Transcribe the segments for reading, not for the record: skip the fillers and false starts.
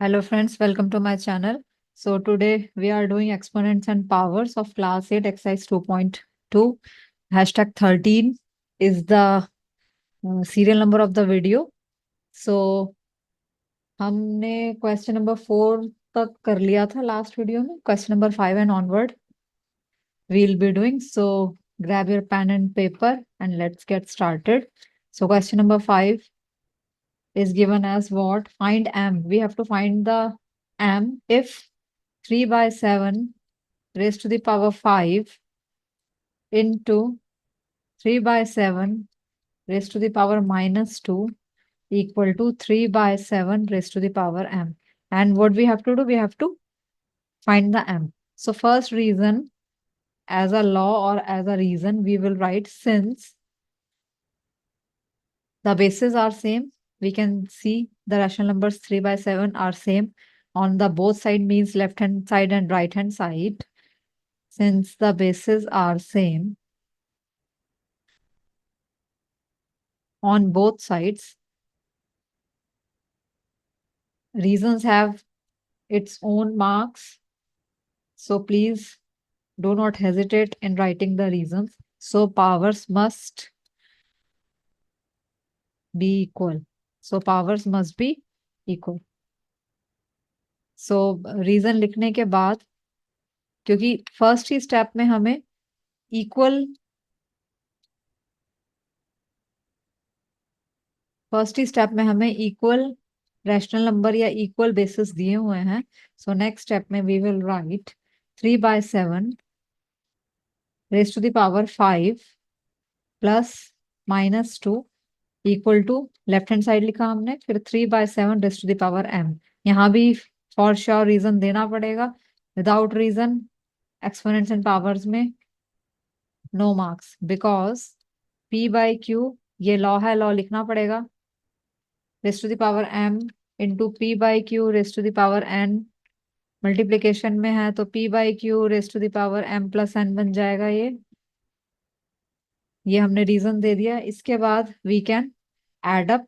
Hello friends, welcome to my channel. So today we are doing exponents and powers of class 8 exercise 2.2. Hashtag 13 is the serial number of the video. So हमने question number 4 तक कर लिया था last video में. Question number 5 and onward we'll be doing. So grab your pen and paper and let's get started. So question number 5 is given as what? Find m. We have to find the m if 3 by 7 raised to the power 5 into 3 by 7 raised to the power minus 2 equal to 3 by 7 raised to the power m. And what we have to do? We have to find the m. So first reason, as a law or as a reason, we will write since the bases are same, we can see the rational numbers 3 by 7 are same on the both side, means left hand side and right hand side. Since the bases are same on both sides, reasons have its own marks. So please do not hesitate in writing the reasons. So powers must be equal. So powers must be equal. So reason लिखने के बाद, क्योंकि first ही step में हमें equal rational number या equal basis दिए हुए हैं. सो नेक्स्ट स्टेप में we will write 3 by 7 raised to the power 5 plus minus 2 equal to left hand side लिखा हमने, फिर 3 by 7 raised to the power m. यहाँ भी फॉर श्योर रीजन देना पड़ेगा. Without reason exponents and powers में no marks, because p by q ये law है, लॉ लिखना पड़ेगा. Raised to the power m into p by q raised to the power n. Multiplication में है तो p by q raised to the power m plus n बन जाएगा. ये हमने रीजन दे दिया. इसके बाद we can add up.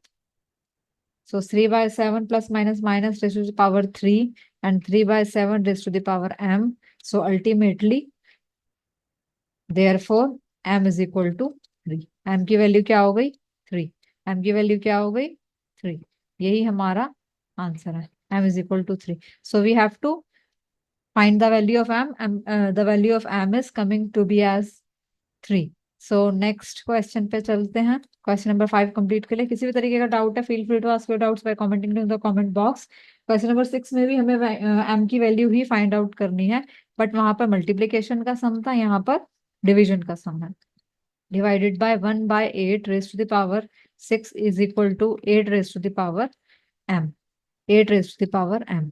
So 3 by 7 plus minus minus raised to the power 3 and 3 by 7 raised to the power m. So ultimately, therefore, m is equal to 3. m की value क्या हो गई? 3. m की value क्या हो गई? 3. यही हमारा आंसर है. m is equal to 3. So we have to find the value of m. The value of m is coming to be as 3. So next question पे चलते हैं. क्वेश्चन नंबर 5 कंप्लीट के लिए किसी भी तरीके का डाउट है, feel free to ask your doubts by commenting in the comment box. Question number 6 में भी हमें m की वैल्यू ही फाइंड आउट करनी है, बट वहां पर मल्टीप्लीकेशन का सम था, यहाँ पर डिवीजन का सम है. Divided by 1 by 8 raised to the power 6 is equal to 8 raised to the power m. 8 raised to the power m.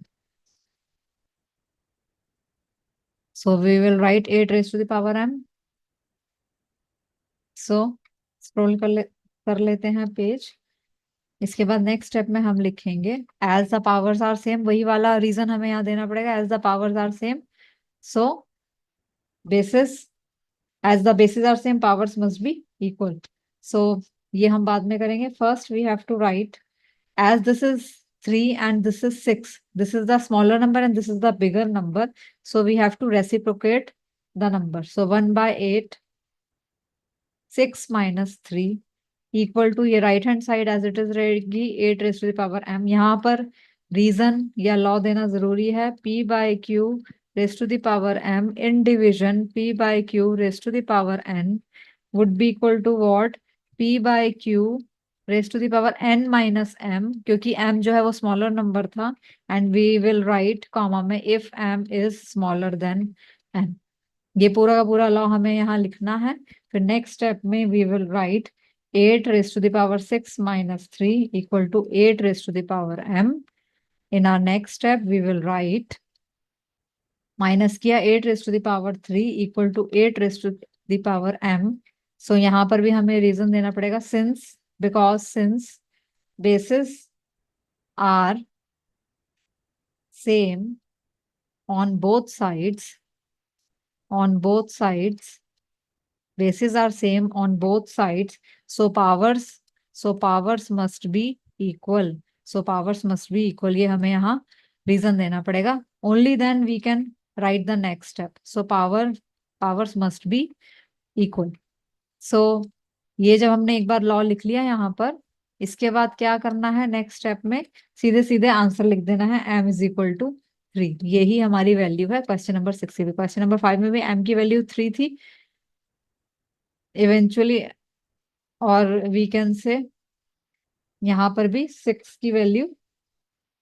So we will write 8 raised to the power m. So scroll कर लेते हैं page. इसके बाद next step में हम लिखेंगे as the powers are same. वही वाला रीजन हमें यहाँ देना पड़ेगा. As the powers are same, so basis, as the basis are same, powers must be equal. So ये हम बाद में करेंगे. First we have to write as this is 3 and this is 6, this is the smaller number and this is the bigger number, so we have to reciprocate the number. So 1 by 8 6 minus 3 equal to, ये right hand side as it is रहेगी 8 raise to the power m. यहाँ पर reason या law देना जरूरी है. p by q raise to the power m in division p by q raise to the power n would be equal to what? p by q raise to the power n minus m, क्योंकि m जो है वो smaller number था. And we will write comma में if m is smaller than n. ये पूरा का पूरा लॉ हमें यहाँ लिखना है. फिर नेक्स्ट स्टेप में we will write 8 raised to the power 6 minus 3 equal to 8 raised to the power m. In our next step, we will write minus किया 8 raised to the power 3 equal to 8 raised to the power m. So यहाँ पर भी हमें reason देना पड़ेगा. since bases are same on both sides, bases are same on both sides, so powers must be equal. ये हमें यहाँ reason देना पड़ेगा, only then we can write the next step. So powers must be equal. So ये जब हमने एक बार law लिख लिया यहाँ पर, इसके बाद क्या करना है नेक्स्ट स्टेप में, सीधे सीधे आंसर लिख देना है m इज इक्वल टू 3। यही हमारी वैल्यू है क्वेश्चन नंबर 6 में। क्वेश्चन नंबर 5 में भी m की वैल्यू 3 थी इवेंचुअली, और वी कैन से यहाँ पर भी 6 की वैल्यू,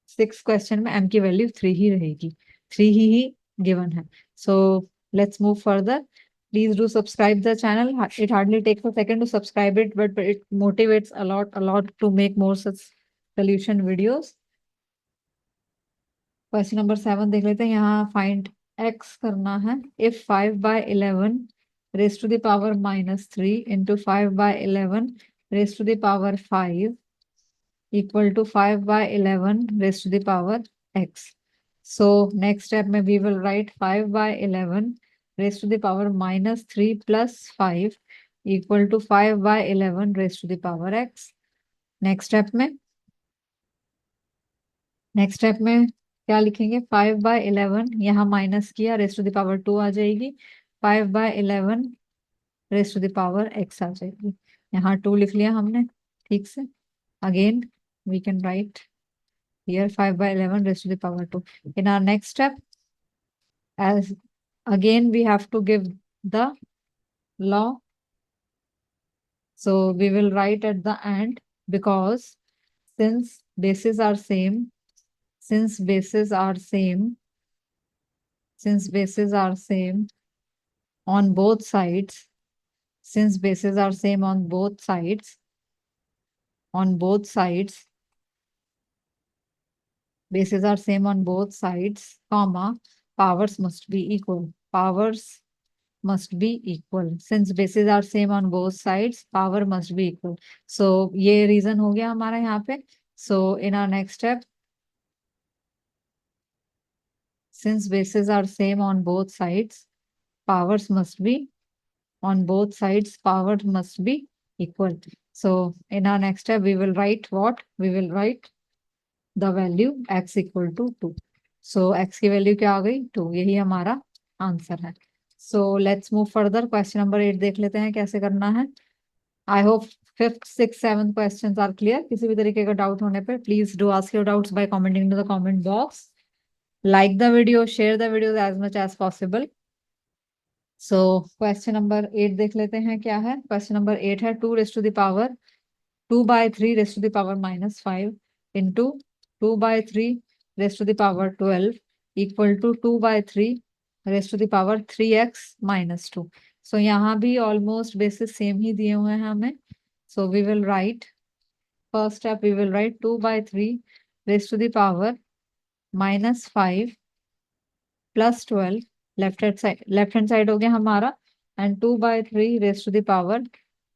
6 क्वेश्चन में m की वैल्यू 3 ही रहेगी, 3 ही गिवन है। So let's move further. Please do subscribe the channel. It hardly takes a second to subscribe it, but it motivates a lot to make more such solution videos. Question number 7 देख लेते हैं। यहाँ find x करना है। If 5/11 raised to the power -3 into 5/11 raised to the power 5 equal to 5/11 raised to the power x. So next step में we will write 5/11 raised to the power -3 plus 5 equal to 5/11 raised to the power x. Next step में क्या लिखेंगे, 5/11 यहाँ minus किया, raised to the power 2 आ जाएगी, 5/11 raised to the power x आ जाएगी। यहाँ 2 लिख लिया हमने ठीक से। Again we can write here 5/11 raised to the power 2। In our next step, as again we have to give the law, so we will write at the end, because since bases are same, since bases are same on both sides, since bases are same on both sides, bases are same on both sides, comma, powers must be equal, powers must be equal, since bases are same on both sides, power must be equal. So ये reason हो गया हमारा यहाँ पे। So in our next step, since bases are same on both sides, powers must be on both sides, power must be equal. So in our next step, we will write what? We will write the value x equal to 2. So x की value क्या आ गई? 2। यही हमारा answer है। So let's move further. Question number 8 देख लेते हैं कैसे करना है। I hope 5th, 6th, 7th questions are clear. किसी भी तरीके का डाउट होने पर please do ask your doubts by commenting to the comment box. Like the video, share the videos as much as possible. So question number 8 देख लेते हैं क्या है। क्वेश्चन नंबर 8 है 2 raised to the power 2/3 raised to the power -5 into 2/3 raised to the power 12 equal to 2/3 raised to the power 3x -2. So यहाँ भी almost basis same ही दिए हुए हैं हमें। So we will write, first step we will write 2/3 raised to the power -5 plus 12, left hand side हो गया हमारा, and 2/3 raised to the power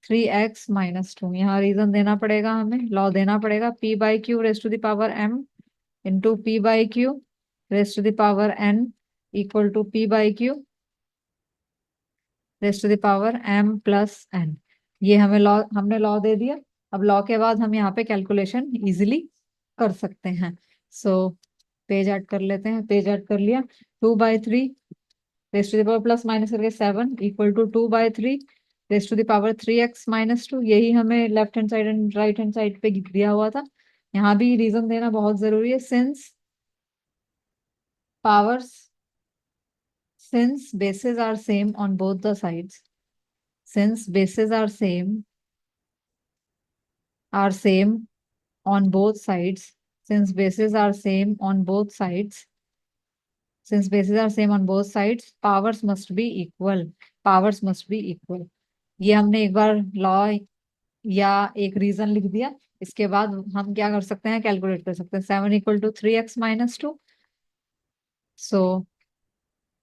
3x -2। यहाँ रीजन देना पड़ेगा हमें, लॉ देना पड़ेगा, p/q raised to the power m into p/q raised to the power n equal to p/q raised to the power m plus n। ये हमने law दे दिया। अब लॉ के बाद हम यहाँ पे कैलकुलेशन इजिली कर सकते हैं। सो पेज ऐड कर लेते हैं। पेज ऐड कर लिया। 2/3 raised to the power plus minus करके 7 equal to 2/3 raised to the power 3x -2। यही हमें left hand side and right hand side पे दिया हुआ था। यहाँ भी रीजन देना बहुत जरूरी है। since bases are same on both the sides, since bases are same on both sides, since bases are same on both sides, since bases are same on both sides, powers must be equal, powers must be equal। ये हमने एक बार law या एक reason लिख दिया। इसके बाद हम क्या कर सकते हैं, कैलकुलेट कर सकते हैं। 7 इक्वल टू 3x -2। सो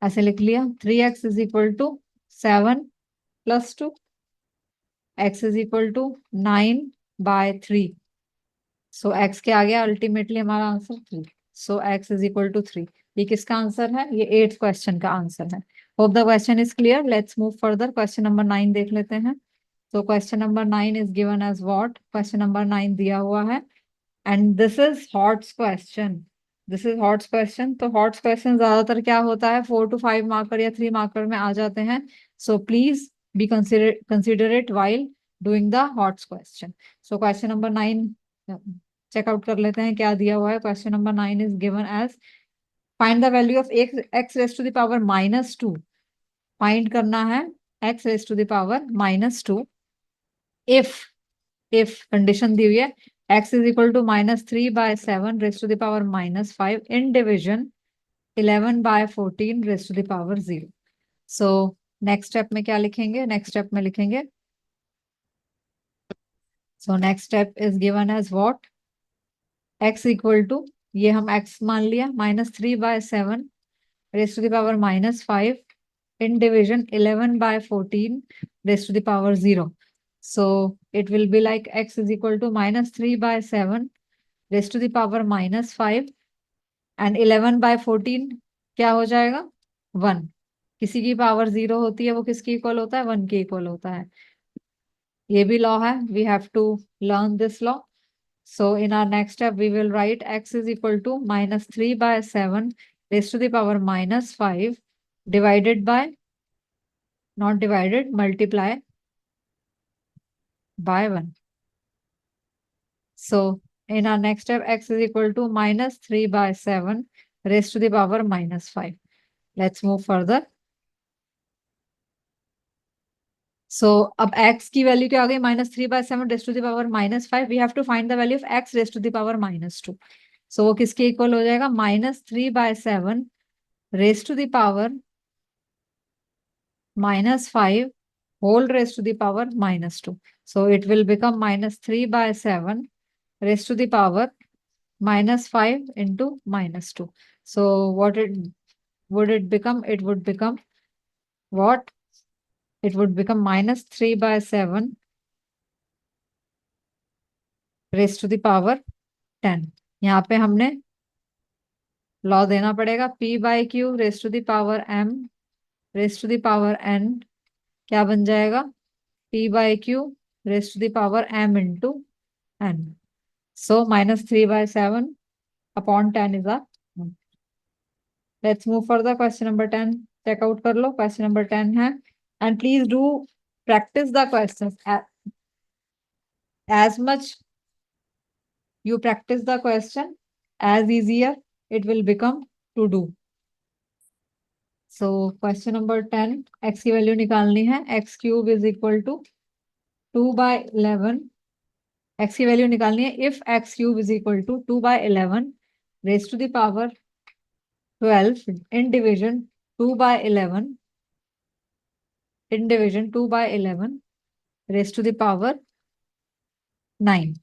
ऐसे लिख लिया, 3x is equal to 7 + 2, x is equal to 9/3। So x के आ गया अल्टीमेटली हमारा answer 3। So x is equal to 3। ये किसका आंसर है? ये 8th क्वेश्चन का आंसर है। Hope the question is clear. Let's move further. Question number 9 देख लेते हैं। So question number 9 is given as what? Question number 9 दिया हुआ है, and this is HOTS question. This is hots question. तो hots question ज्यादातर क्या होता है, 4 to 5 मार्कर या 3 मार्कर में आ जाते हैं। So please be considerate while doing the HOTS question. So question number 9 check out कर लेते हैं क्या दिया हुआ है। Question number 9 is given as find the value of x raise to the power -2। Find करना है x raise to the power -2 if condition दी हुई है x is equal to -3/7 raise to the power -5 in division 11/14 raise to the power 0। So next step में क्या लिखेंगे, next step में लिखेंगे so next step is given as what, x equal to, ये हम x मान लिया, -3/7 raise to the power -5 in division 11/14 raised to the power 0. So it will be like x is equal to -3/7 raised to the power -5 and 11/14 क्या हो जाएगा 1। किसी की power 0 होती है वो किसकी इक्वल होता है, 1 के इक्वल होता है। ये भी लॉ है, we have to learn this law. So in our next step, we will write x is equal to -3/7 raised to the power -5 divided by, not divided, multiply by 1. So in our next step, x is equal to -3/7 raised to the power -5. Let's move further. So अब x की value क्या आ गई, -3/7 raised to the power -5. We have to find the value of x raised to the power -2. So वो किसके equal हो जाएगा, -3/7 raised to the power -5 whole raised to the power -2. So it will become -3/7 raised to the power -5 into -2. So what it would it become? It would become what? It would become -3/7 raised to the power 10. यहाँ पे हमने law देना पड़ेगा, p/q raised to the power m raised to the power n क्या बन जाएगा, p/q raised to the power m into n. So -3/7 upon 10 is a. Let's move further. Question number 10 check out कर लो। Question number 10 है, and please do practice the questions as much you practice the question as easier it will become to do. So question number 10, x की value निकालनी है, x cube is equal to 2/11। x की value निकालनी है if x cube is equal to 2/11 raised to the power 12 in division 2/11 in division 2/11 raised to the power 9.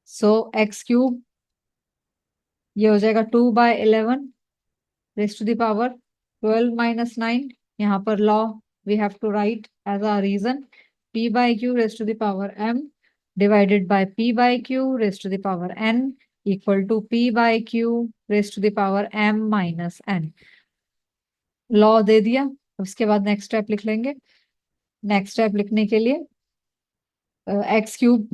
So x cube ये हो जाएगा 2/11 raised to the power 12 minus 9. यहाँ पर law we have to write as a reason, p/q raised to the power m divided by p/q raised to the power n equal to p/q raised to the power m minus n. Law दे दिया, उसके बाद next step लिख लेंगे। Next step लिखने के लिए x cube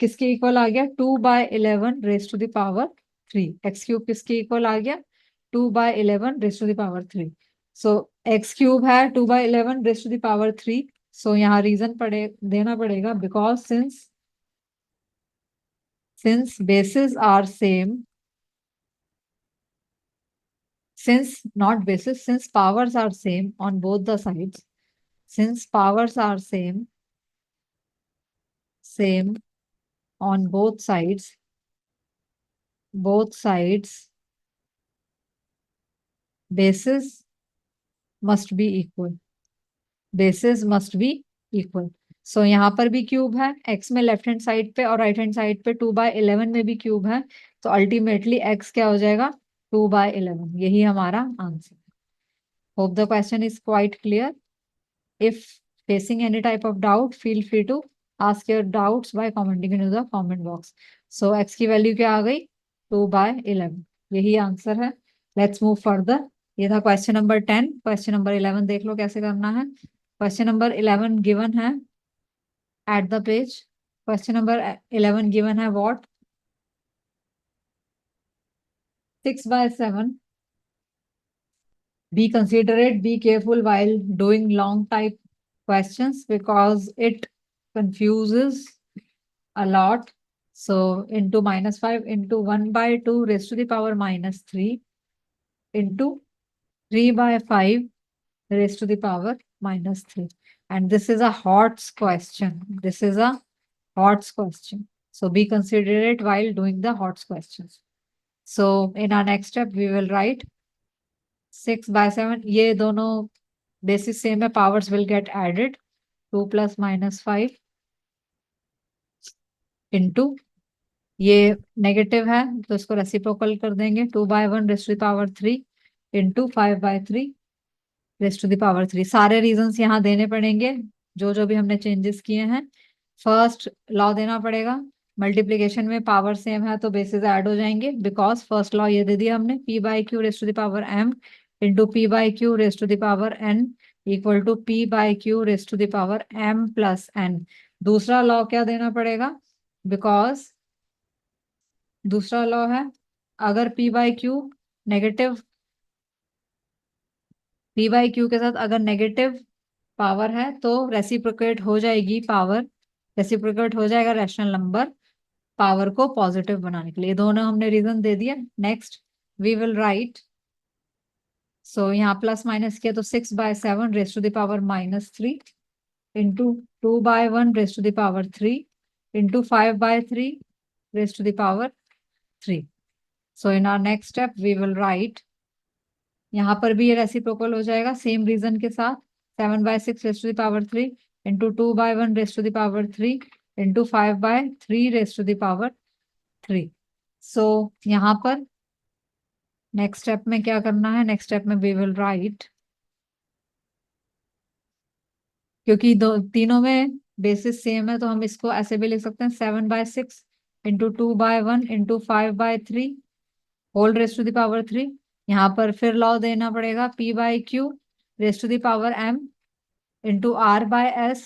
किसके इक्वल आ गया, 2/11 raise to the power 3। X cube किसके इक्वल आ गया, 2/11 raise to the power 3। So x cube है 2/11 raise to the power 3। So यहाँ रीजन देना पड़ेगा, because since basis are same, since not basis, since powers are same on both the sides, since powers are same on both sides bases must be equal, bases must be equal. सो यहाँ पर भी cube है, x में left hand side पे और right hand side पे 2/11 में भी क्यूब है, तो अल्टीमेटली x क्या हो जाएगा, 2/11। यही हमारा answer. Hope the question is quite clear. If facing any type of doubt, feel free to ask your doubts by commenting into the comment box. So x की वैल्यू क्या आ गई, 2/11, यही आंसर है। Let's move further. ये था question number 10। Question number 11 देख लो कैसे करना है। क्वेश्चन नंबर 11 गिवन है at the page. Question number 11 given है what, 6/7. Be considerate, be careful while doing long type questions because it confuses a lot. So into -5 into 1/2 raised to the power -3 into 3/5 raised to the power -3. And this is a HOTS question. This is a HOTS question. So be considerate while doing the HOTS questions. So in our next step, we will write 6/7. ये दोनों basis same है, powers will get added 2 + -5 into ये negative है तो इसको reciprocal कर देंगे 2/1 raise to the power 3 into 5/3 raise to the power 3। सारे रीजंस यहाँ देने पड़ेंगे जो जो भी हमने चेंजेस किए हैं। फर्स्ट लॉ देना पड़ेगा, मल्टीप्लीकेशन में पावर सेम है तो बेसिस ऐड हो जाएंगे बिकॉज फर्स्ट लॉ ये दे दिया हमने p/q raise to the power m into p/q raise to the power n equal to p/q raise to the power m plus n। दूसरा law क्या देना पड़ेगा, बिकॉज दूसरा लॉ है अगर p/q नेगेटिव, p/q के साथ अगर नेगेटिव पावर है तो रेसिप्रोकेट हो जाएगी पावर, रेसिप्रोकेट हो जाएगा रैशनल नंबर पावर को पॉजिटिव बनाने के लिए। दोनों हमने रीजन दे दिया। Next we will write, so यहाँ प्लस माइनस किया तो 6/7 raise to the power -3 into 2/1 raise to the power 3 into 5/3 raise to the power 3। So in our next step we will write, यहाँ पर भी ये रेसिप्रोकल हो जाएगा सेम रीजन के साथ 7/6 raise to the power 3 into 2/1 raise to the power 3 into 5/3 raise to the power 3। So यहाँ पर नेक्स्ट स्टेप में क्या करना है, नेक्स्ट स्टेप में वी विल राइट, क्योंकि दो तीनों में बेसिस सेम है तो हम इसको ऐसे भी लिख सकते हैं 7/6 into 2/1 into 5/3 whole raise to the power 3। यहाँ पर फिर लॉ देना पड़ेगा p/q raise to the power m into r/s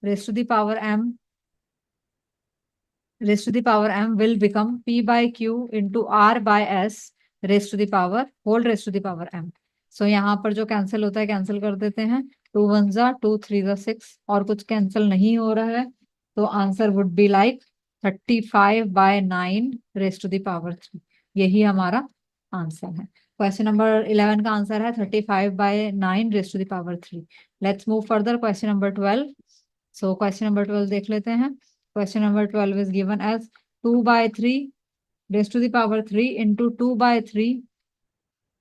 raise to the power m raised to the power m will become p/q into r/s raised to the power whole raised to the power m। so यहाँ पर जो cancel होता है cancel कर देते हैं, 2 1 जा 2 3 जा 6 और कुछ कैंसिल नहीं हो रहा है तो answer would be like 35/9 raised to the power 3। यही हमारा आंसर है। क्वेश्चन नंबर 11 का आंसर है 35/9 raised to the power 3। Let's move further question number 12। So question number 12 देख लेते हैं। Question number 12 is given as 2/3 raised to the power 3 into 2/3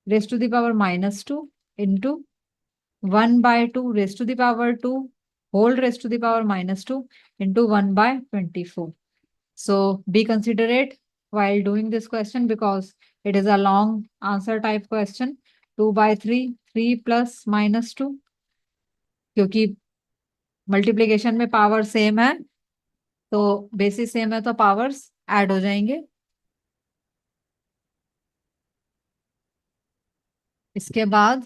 raised to the power -2 into 1/2 raised to the power 2 whole raised to the power -2 into 1/24। So be considerate while doing this question because it is a long answer type question। 2/3 3 plus -2, क्योंकि multiplication में power same है तो basis same है तो powers add हो जाएंगे। इसके बाद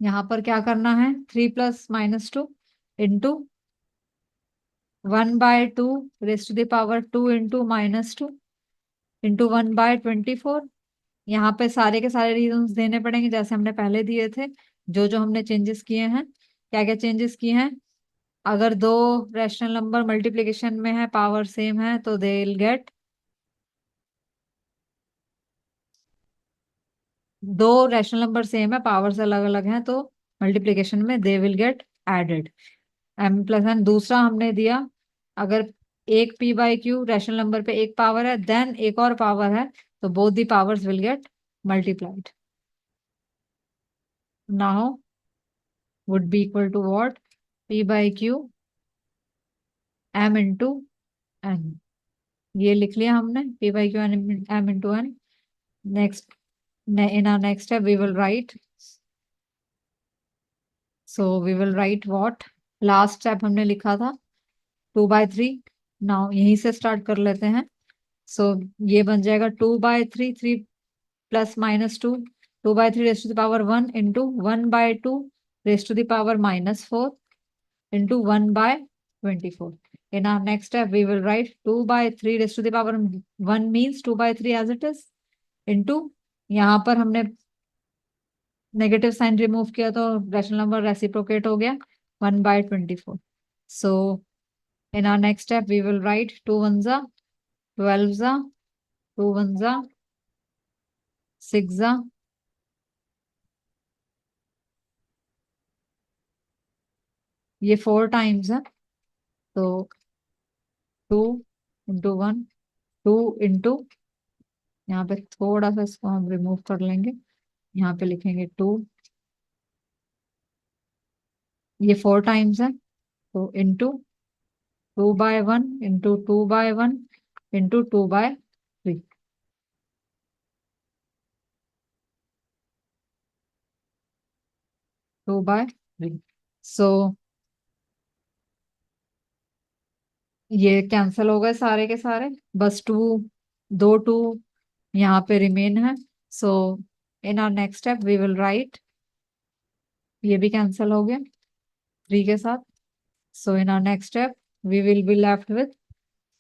यहाँ पर क्या करना है, 3 + -2 into 1/2 raise to the power 2 into -2 into 1/24। यहाँ पे सारे के सारे रीजंस देने पड़ेंगे जैसे हमने पहले दिए थे। जो जो हमने चेंजेस किए हैं, क्या क्या चेंजेस किए हैं, अगर दो रैशनल नंबर मल्टीप्लीकेशन में है पावर सेम है तो दे विल गेट, दो रैशनल नंबर सेम है पावर्स अलग अलग हैं तो मल्टीप्लीकेशन में they will get added m+n। दूसरा हमने दिया अगर एक p/q रैशनल नंबर पे एक पावर है देन एक और पावर है तो both the powers will gate multiplied. Now would be equal to what, p/q m into n। ये लिख लिया हमने p/q m into n। Next in our next step we will write, so we will write what, last step हमने लिखा था 2/3। Now यहीं से start कर लेते हैं। सो ये बन जाएगा 2/3 3 + -2 2/3 raise to the power 1 into 1/2 raise to the power -4 into 1/24। In our next step, we will write 2 by 3 raised to the power 1 means 2 by 3 as it is into, यहाँ पर हमने नेगेटिव साइन रिमूव किया तो rational number reciprocate हो गया 1 by 24. So in our next step, we will write 2 ones are 12s are 2 ones are 6 are ये 4 times है, तो 2 into 1 2 into, यहाँ पे थोड़ा सा इसको हम रिमूव कर लेंगे, यहाँ पे लिखेंगे 2, ये 4 टाइम्स है, तो into 2 by 1 into 2 by 1 into 2 by 3. 2 by 3. So ये कैंसिल हो गए सारे के सारे, बस 2, 2 2 यहाँ पे रिमेन है. So in our next step we will write, ये भी कैंसिल हो गया 3 के साथ. So in our next step we will be left with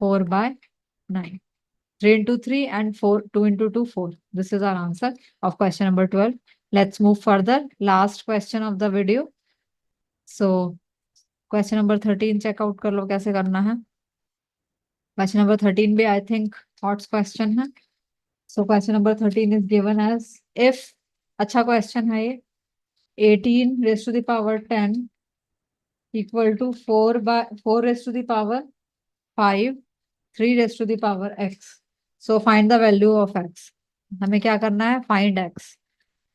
4 by 9. 3 into 3 and 4, 2 into 2, 4. This is our answer of question number 12. Let's move further. Last question of the video. So question number 13 check out कर लो कैसे करना है. Question number 13 भी I think thoughts question है. So question number 13 is given as if, अच्छा question है ये, 18 raised to the power 10 equal to 4 by 4 raised to the power 5 3 raised to the power x. So find the value of x. हमें क्या करना है, find x.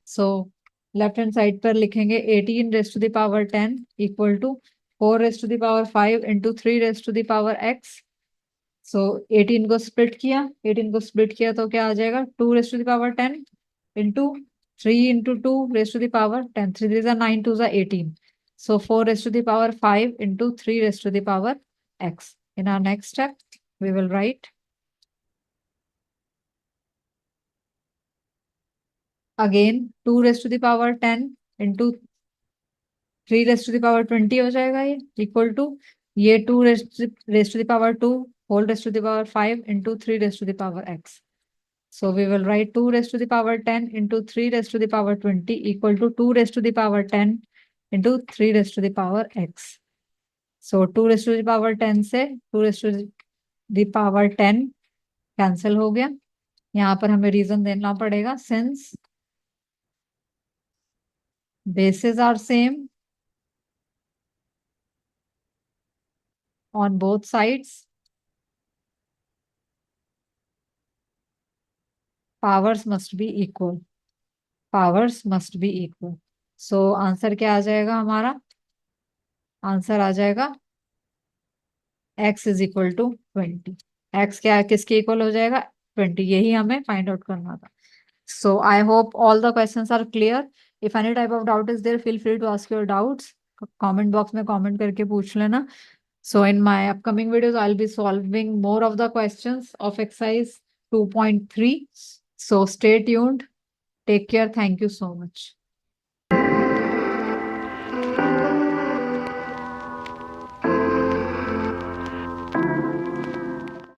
So left hand side पर लिखेंगे 18 raised to the power 10 equal to 4 raised to the power 5 into 3 raised to the power x. So 18 को split किया, 18 को split किया तो क्या आ जाएगा, 2 raised to the power 10 into 3 into 2 raised to the power 10. 3 3 9 2 18. So 4 raised to the power 5 into 3 raised to the power x. In our next step, we will write again 2 raised to the power 10 into 3 raised to the power 20 हो जाएगा ये, equal to ये 2 raised to the power 2 whole raised to the power 5 into 3 raised to the power x. So we will write 2 raised to the power 10 into 3 raised to the power 20 equal to 2 raised to the power 10 into 3 raised to the power x. So 2 raised to the power 10 से 2 raised to the power 10 cancel हो गया. यहाँ पर हमें reason देना पड़ेगा, since bases are same on both sides, powers must be equal. Powers must be equal. So answer क्या आ जाएगा हमारा, आंसर आ जाएगा x is equal to 20. x क्या किसके इक्वल हो जाएगा, 20. यही हमें फाइंड आउट करना था. So I hope all the questions are clear. If any type of doubt is there, feel free to ask your doubts. Comment box में comment करके पूछ लेना. So in my upcoming videos, I'll be solving more of the questions of exercise 2.3. So stay tuned. Take care. Thank you so much.